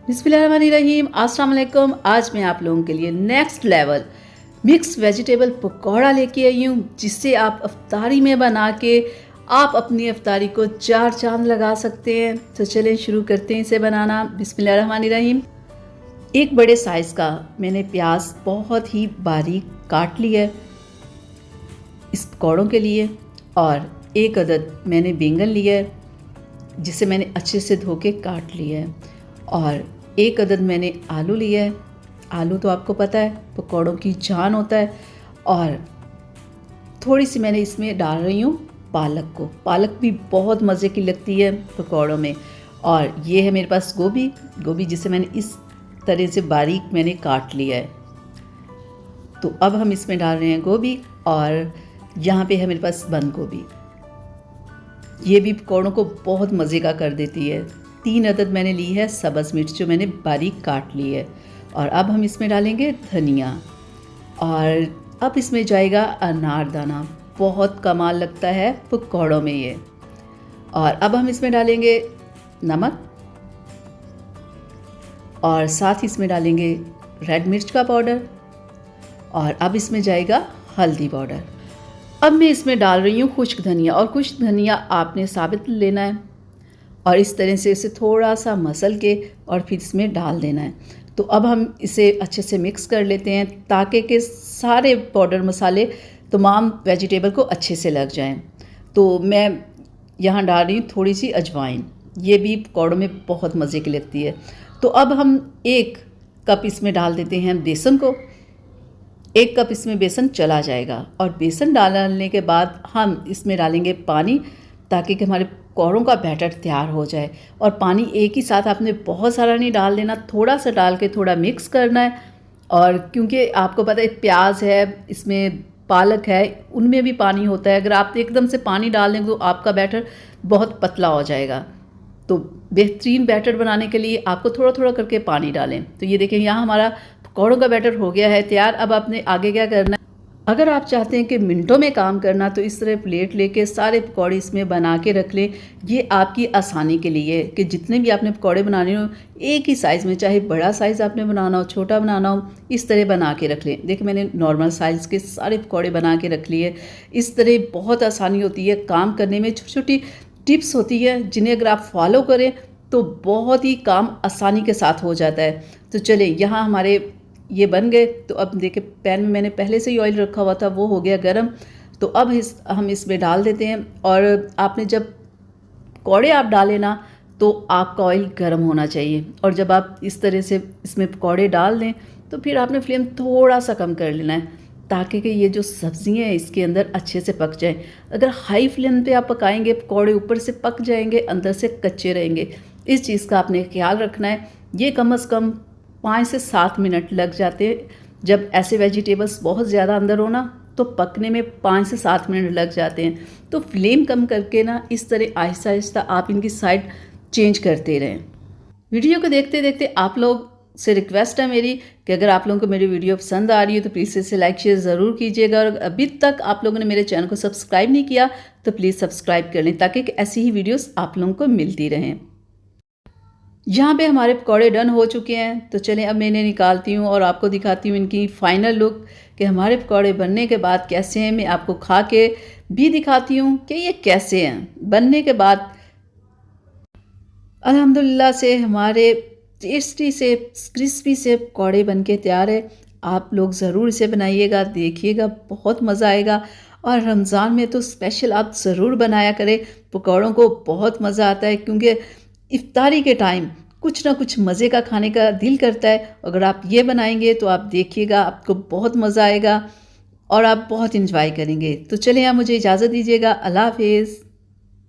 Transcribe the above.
बिस्मिल्लाहिर्रहमानिर्रहीम, अस्सलाम वालेकुम। आज मैं आप लोगों के लिए next level mix vegetable pakora लेके आई हूँ, जिससे आप अफ्तारी में बना के आप अपनी अफ्तारी को चार चांद लगा सकते हैं। तो चलें शुरू करते हैं इसे बनाना। बिस्मिल्लाहिर्रहमानिर्रहीम। एक बड़े साइज़ का मैंने प्याज बहुत ही बारीक काट लिया है इस पकौड़ों के लिए, और एक अदद मैंने बैंगन लिया है जिसे मैंने अच्छे से धो के काट लिया है, और एक अदद मैंने आलू लिया है। आलू तो आपको पता है पकौड़ों की जान होता है। और थोड़ी सी मैंने इसमें डाल रही हूँ पालक को। पालक भी बहुत मज़े की लगती है पकौड़ों में। और ये है मेरे पास गोभी जिसे मैंने इस तरह से बारीक मैंने काट लिया है। तो अब हम इसमें डाल रहे हैं गोभी, और यहाँ पे है मेरे पास बंद गोभी। ये भी पकौड़ों को बहुत मज़े का कर देती है। 3 अदद मैंने ली है सब्ज़ मिर्च जो मैंने बारीक काट ली है। और अब हम इसमें डालेंगे धनिया, और अब इसमें जाएगा अनारदाना। बहुत कमाल लगता है पकौड़ों में ये। और अब हम इसमें डालेंगे नमक, और साथ ही इसमें डालेंगे रेड मिर्च का पाउडर, और अब इसमें जाएगा हल्दी पाउडर। अब मैं इसमें डाल रही हूँ खुश्क धनिया, और खुश्क धनिया आपने साबित लेना है और इस तरह से इसे थोड़ा सा मसल के और फिर इसमें डाल देना है। तो अब हम इसे अच्छे से मिक्स कर लेते हैं ताकि के सारे पाउडर मसाले तमाम वेजिटेबल को अच्छे से लग जाएं। तो मैं यहाँ डाल रही हूँ थोड़ी सी अजवाइन, ये भी पकौड़ों में बहुत मज़े की लगती है। तो अब हम 1 कप इसमें डाल देते हैं बेसन को। 1 कप इसमें बेसन चला जाएगा, और बेसन डालने के बाद हम इसमें डालेंगे पानी, ताकि कि हमारे पकौड़ों का बैटर तैयार हो जाए। और पानी एक ही साथ आपने बहुत सारा नहीं डाल देना, थोड़ा सा डाल के थोड़ा मिक्स करना है। और क्योंकि आपको पता है प्याज है, इसमें पालक है, उनमें भी पानी होता है। अगर आप एकदम से पानी डाल देंगे तो आपका बैटर बहुत पतला हो जाएगा। तो बेहतरीन बैटर बनाने के लिए आपको थोड़ा थोड़ा करके पानी डालें। तो ये देखें यहाँ हमारा पकौड़ों का बैटर हो गया है तैयार। अब आपने आगे क्या करना है, अगर आप चाहते हैं कि मिनटों में काम करना, तो इस तरह प्लेट लेके सारे पकौड़े इसमें बना के रख लें। ये आपकी आसानी के लिए है कि जितने भी आपने पकौड़े बनाने हो एक ही साइज़ में, चाहे बड़ा साइज़ आपने बनाना हो छोटा बनाना हो, इस तरह बना के रख लें। देखिए मैंने नॉर्मल साइज़ के सारे पकौड़े बना के रख लिए। इस तरह बहुत आसानी होती है काम करने में। छोटी छोटी टिप्स होती है जिन्हें अगर आप फॉलो करें तो बहुत ही काम आसानी के साथ हो जाता है। तो चले यहाँ हमारे ये बन गए। तो अब देखिए पैन में मैंने पहले से ही ऑयल रखा हुआ था, वो हो गया गरम। तो अब हम इसमें डाल देते हैं। और आपने जब पकौड़े आप डालें ना, तो आपका ऑयल गर्म होना चाहिए। और जब आप इस तरह से इसमें पकौड़े डाल दें तो फिर आपने फ्लेम थोड़ा सा कम कर लेना है, ताकि कि ये जो सब्ज़ियाँ हैं इसके अंदर अच्छे से पक जाएं। अगर हाई फ्लेम पे आप पकाएंगे पकौड़े ऊपर से पक जाएंगे, अंदर से कच्चे रहेंगे। इस चीज़ का आपने ख्याल रखना है। ये कम से कम 5 से 7 मिनट लग जाते हैं। जब ऐसे वेजिटेबल्स बहुत ज़्यादा अंदर हो ना, तो पकने में 5 से 7 मिनट लग जाते हैं। तो फ्लेम कम करके ना इस तरह आहिस्ता आहिस्ता आप इनकी साइड चेंज करते रहें। वीडियो को देखते देखते आप लोग से रिक्वेस्ट है मेरी कि अगर आप लोगों को मेरी वीडियो पसंद आ रही है तो प्लीज़ इसे लाइक शेयर ज़रूर कीजिएगा। और अभी तक आप लोगों ने मेरे चैनल को सब्सक्राइब नहीं किया तो प्लीज़ सब्सक्राइब कर लें, ताकि ऐसी ही वीडियोस आप लोगों को मिलती रहें। यहाँ पे हमारे पकौड़े डन हो चुके हैं। तो चलें अब मैं इन्हें निकालती हूँ और आपको दिखाती हूँ इनकी फ़ाइनल लुक कि हमारे पकौड़े बनने के बाद कैसे हैं। मैं आपको खा के भी दिखाती हूँ कि ये कैसे हैं बनने के बाद। अल्हम्दुलिल्लाह से हमारे टेस्टी से क्रिस्पी से पकौड़े बनके तैयार है। आप लोग ज़रूर इसे बनाइएगा, देखिएगा, बहुत मज़ा आएगा। और रमज़ान में तो स्पेशल आप ज़रूर बनाया करें। पकौड़ों को बहुत मज़ा आता है, क्योंकि इफ्तारी के टाइम कुछ ना कुछ मज़े का खाने का दिल करता है। अगर आप ये बनाएंगे तो आप देखिएगा आपको बहुत मज़ा आएगा और आप बहुत इंजॉय करेंगे। तो चलें आप मुझे इजाज़त दीजिएगा। अल्लाह हाफ़िज़।